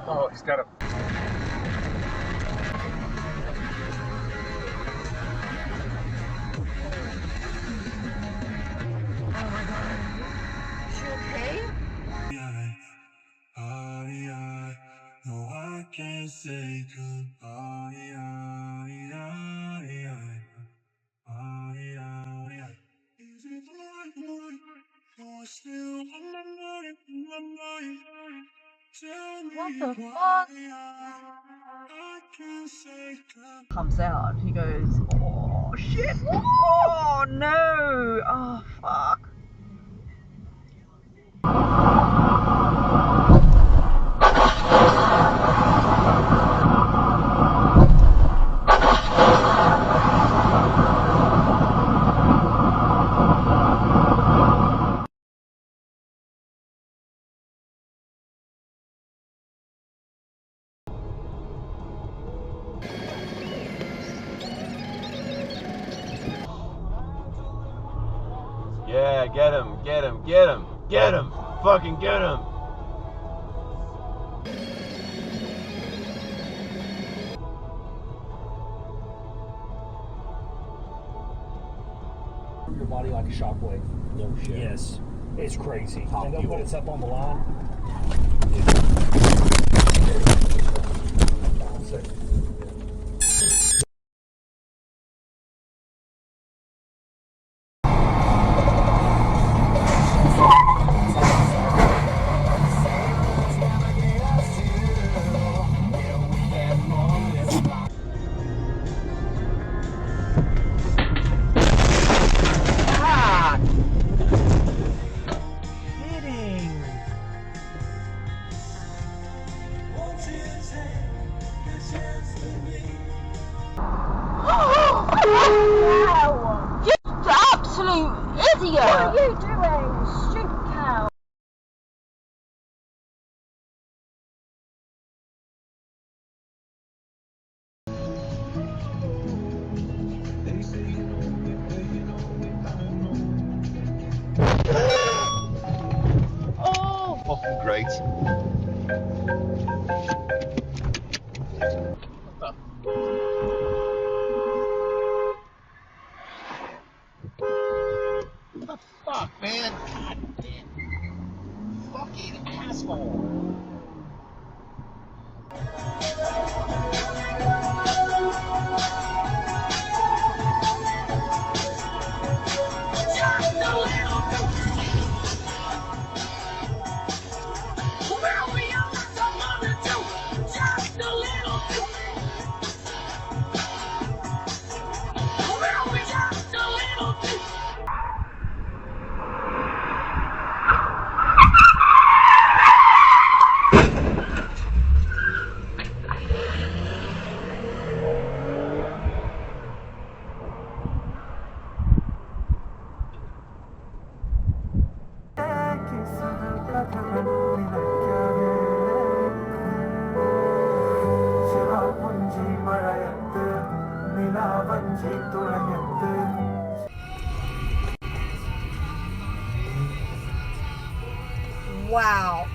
Oh, he's got a... No, I can't say goodbye. Is it right? You're still on my mind. Tell me What the why fuck? I can't say goodbye. Comes out, he goes, oh shit, oh no, oh fuck. Yeah, get him, get him, get him, get him, fucking get him. Your body like a shockwave. No shit. Yes, it's crazy. Top And then fuel. when it's up on the line, You absolute idiot! What are you doing, stupid cow? Oh, fucking great. What the fuck, man? God damn. Fucking asshole. Wow.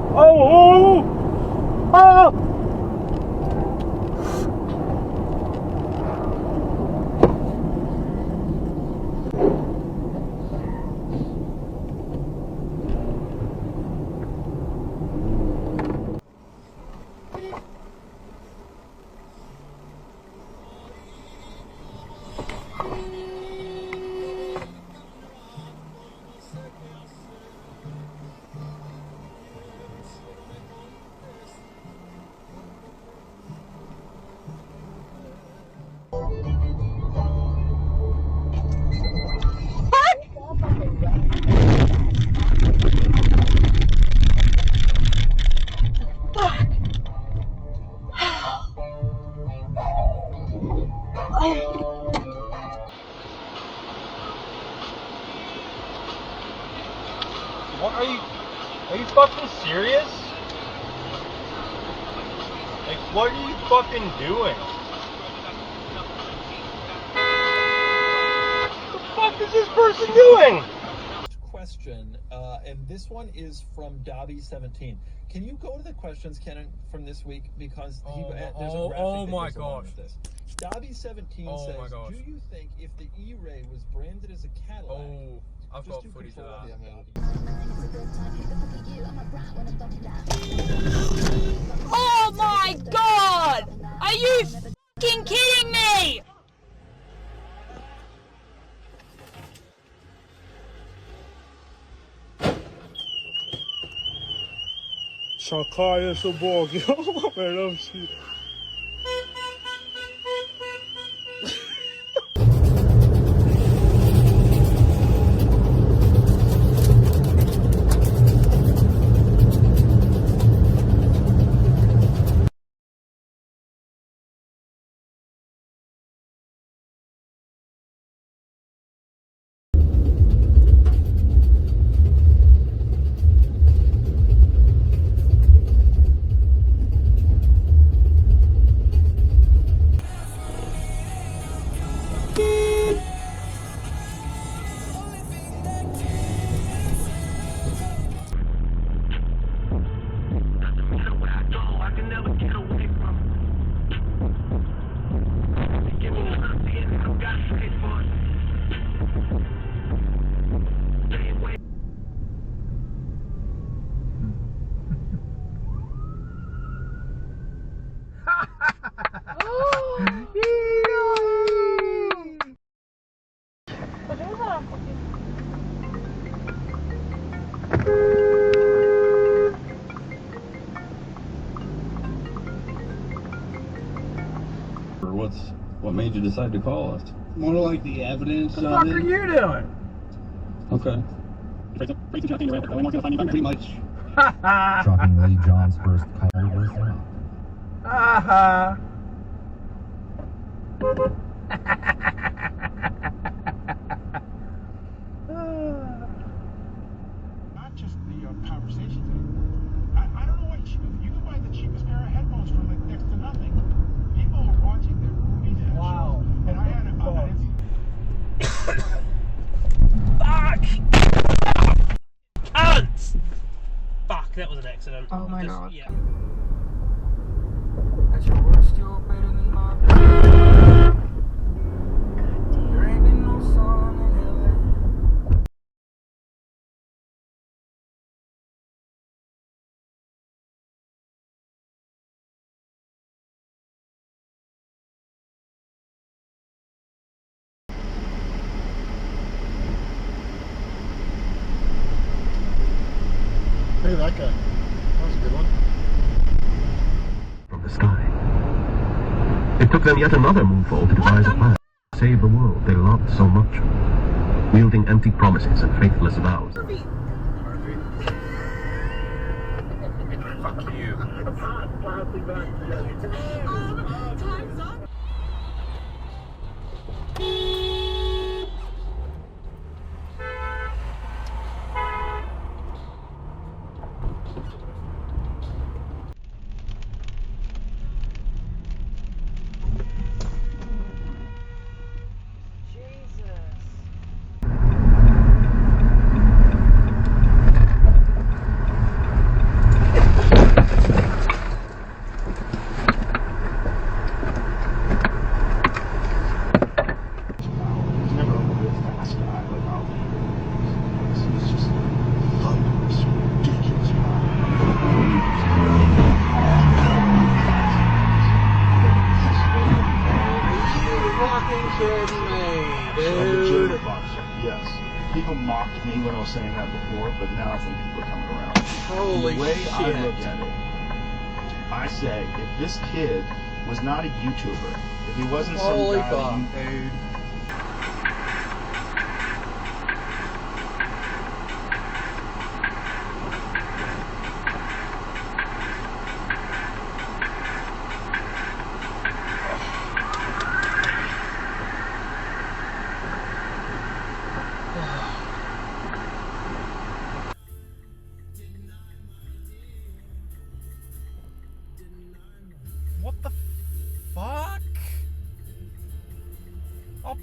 oh, oh. Are you fucking serious? Like, what are you fucking doing? What the fuck is this person doing? Question, and this one is from Dobby17. Can you go to the questions, Ken, from this week? Because there's a graphic that my goes along gosh. with this. Dobby17 says, my gosh. do you think if the E-Ray was branded as a Cadillac, I've just got to footage of control that. Oh my god! Are you fucking kidding me? Şakaya så båg jag med dem. What made you decide to call us? More like the evidence. What the fuck are you doing? Okay. Pretty much. Shockingly, John's first call was not. Not just the conversation thing. I don't know what you can buy the cheapest pair of headphones for like next to nothing. People are watching their movies and shows, and I had Fuck! Ants! Fuck, that was an accident. Oh my god. Yeah. At your worst, you're better than my best. There ain't been no sun in LA. Look at that guy. That was a good one. From the sky. It took them yet another moonfall to devise a plan to save the world they loved so much, wielding empty promises and faithless vows. Fuck you. Time's up. yes. People mocked me when I was saying that before, but now I think people are coming around. Holy the way shit. I look at it, I say, if this kid was not a YouTuber, if he wasn't some Holy guy fuck, that dude.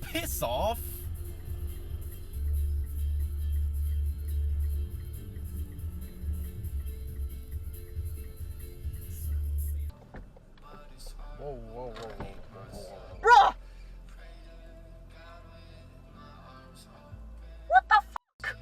piss off. Whoa, whoa, whoa, whoa, whoa. Bruh! What the fuck?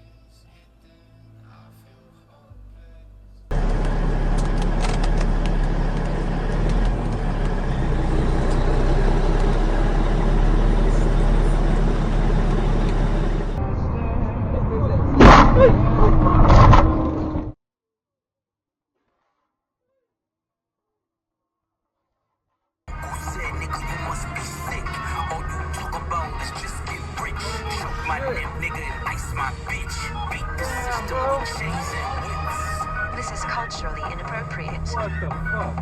This is culturally inappropriate. What the fuck?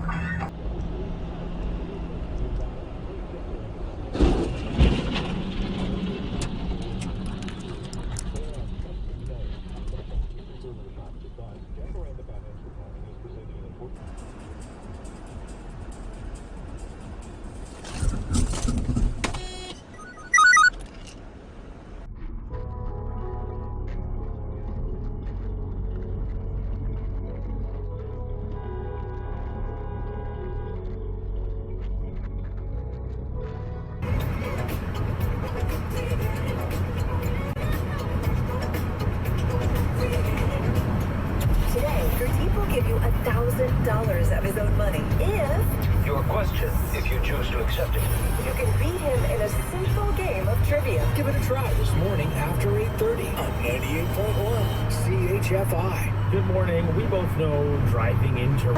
$1,000 of his own money if... Your question, if you choose to accept it. You can beat him in a simple game of trivia. Give it a try this morning after 8:30 on 98.1 CHFI. Good morning. We both know driving into...